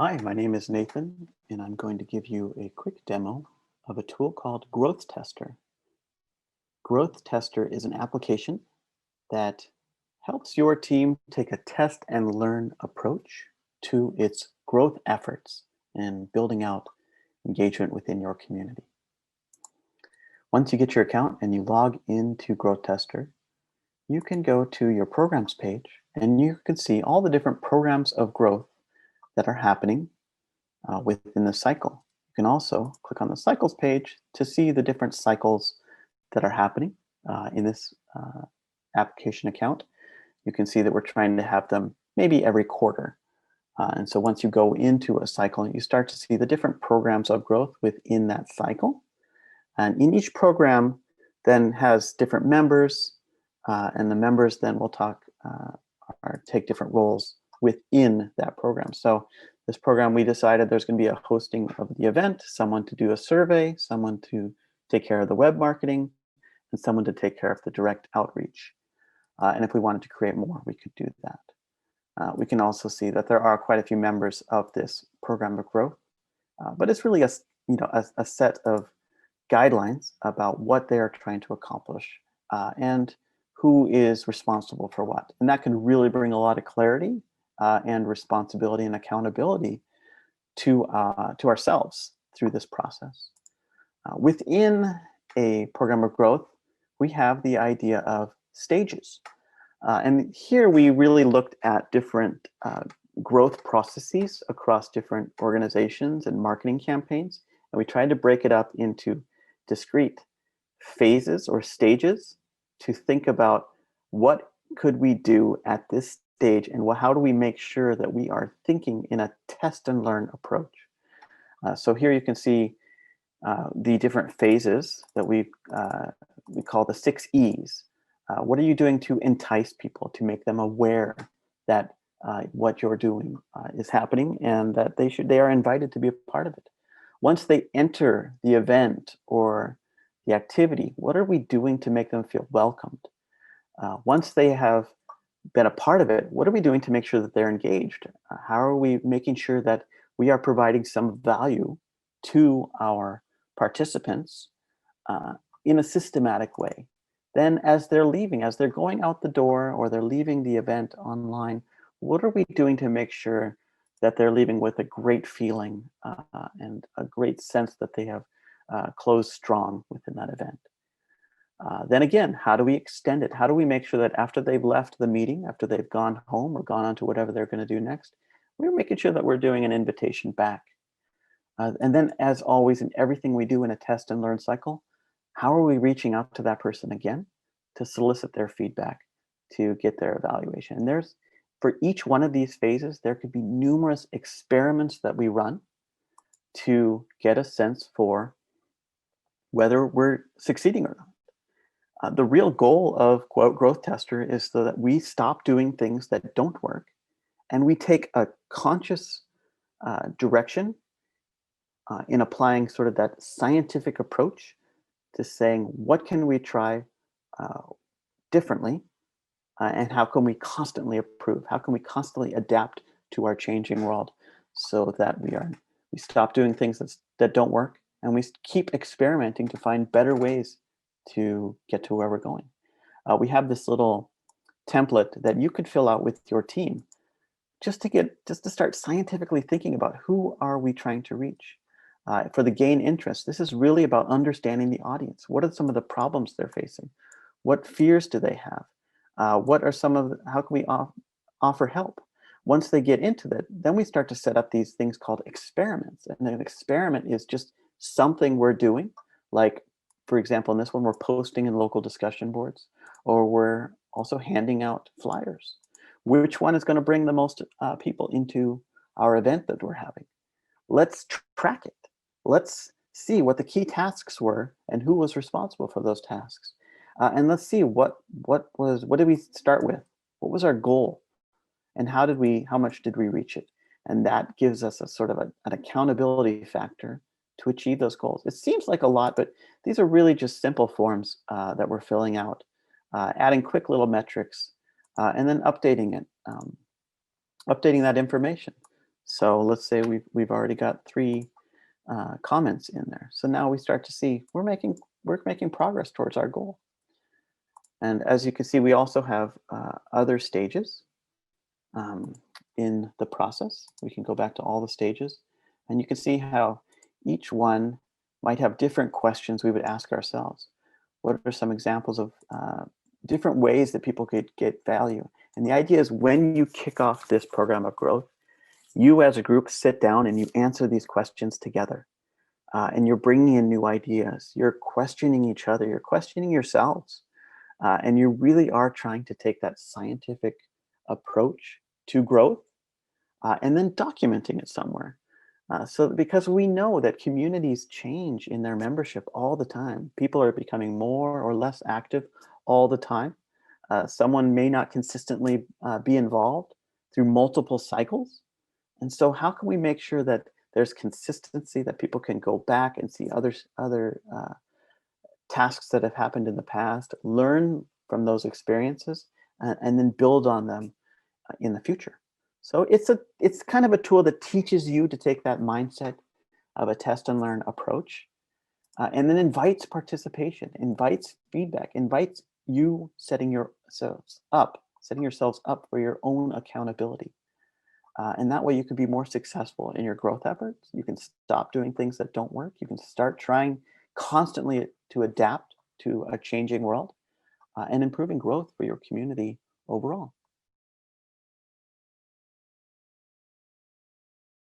Hi, my name is Nathan, and I'm going to give you a quick demo of a tool called GrowthTester. GrowthTester is an application that helps your team take a test and learn approach to its growth efforts and building out engagement within your community. Once you get your account and you log into GrowthTester, you can go to your programs page and you can see all the different programs of growth that are happening within the cycle. You can also click on the cycles page to see the different cycles that are happening in this application account. You can see that we're trying to have them maybe every quarter. And so once you go into a cycle, you start to see the different programs of growth within that cycle. And in each program then has different members, and the members then will talk or take different roles within that program. So this program, we decided there's going to be a hosting of the event, someone to do a survey, someone to take care of the web marketing, and someone to take care of the direct outreach. And if we wanted to create more, we could do that. We can also see that there are quite a few members of this program of growth, but it's really a set of guidelines about what they are trying to accomplish and who is responsible for what. And that can really bring a lot of clarity and responsibility and accountability to ourselves through this process. Within a program of growth, we have the idea of stages. And here we really looked at different growth processes across different organizations and marketing campaigns. And we tried to break it up into discrete phases or stages to think about what could we do at this stage and how do we make sure that we are thinking in a test and learn approach. So here you can see the different phases that we call the 6 E's. What are you doing to entice people, to make them aware that what you're doing is happening and that they are invited to be a part of it? Once they enter the event or the activity, what are we doing to make them feel welcomed? Once they have been a part of it, what are we doing to make sure that they're engaged? How are we making sure that we are providing some value to our participants in a systematic way? Then as they're leaving, as they're going out the door or they're leaving the event online, what are we doing to make sure that they're leaving with a great feeling and a great sense that they have closed strong within that event? Then again, how do we extend it? How do we make sure that after they've left the meeting, after they've gone home or gone on to whatever they're going to do next, we're making sure that we're doing an invitation back. And then as always, in everything we do in a test and learn cycle, how are we reaching out to that person again to solicit their feedback, to get their evaluation? And for each one of these phases, there could be numerous experiments that we run to get a sense for whether we're succeeding or not. The real goal of GrowthTester is so that we stop doing things that don't work and we take a conscious direction in applying sort of that scientific approach to saying, what can we try differently and how can we constantly improve? How can we constantly adapt to our changing world so that we stop doing things that don't work and we keep experimenting to find better ways to get to where we're going. We have this little template that you could fill out with your team just to start scientifically thinking about who are we trying to reach. For the gain interest, this is really about understanding the audience. What are some of the problems they're facing? What fears do they have? How can we offer help? Once they get into that, then we start to set up these things called experiments. And an experiment is just something we're doing, like, for example, in this one, we're posting in local discussion boards, or we're also handing out flyers. Which one is going to bring the most people into our event that we're having? Let's track it. Let's see what the key tasks were and who was responsible for those tasks. And let's see what did we start with? What was our goal? And how much did we reach it? And that gives us a sort of an accountability factor to achieve those goals. It seems like a lot, but these are really just simple forms that we're filling out, adding quick little metrics, and then updating it, updating that information So let's say we've already got three comments in there. So now we start to see we're making progress towards our goal. And as you can see, we also have other stages um, in the process. We can go back to all the stages, and you can see how each one might have different questions we would ask ourselves. What are some examples of different ways that people could get value? And the idea is when you kick off this program of growth, you as a group sit down and you answer these questions together. And you're bringing in new ideas. You're questioning each other. You're questioning yourselves. And you really are trying to take that scientific approach to growth and then documenting it somewhere. So because we know that communities change in their membership all the time. People are becoming more or less active all the time. Someone may not consistently be involved through multiple cycles. And so how can we make sure that there's consistency, that people can go back and see other tasks that have happened in the past, learn from those experiences, and then build on them in the future. So it's kind of a tool that teaches you to take that mindset of a test and learn approach, and then invites participation, invites feedback, invites you setting yourselves up for your own accountability. And that way you can be more successful in your growth efforts. You can stop doing things that don't work. You can start trying constantly to adapt to a changing world and improving growth for your community overall.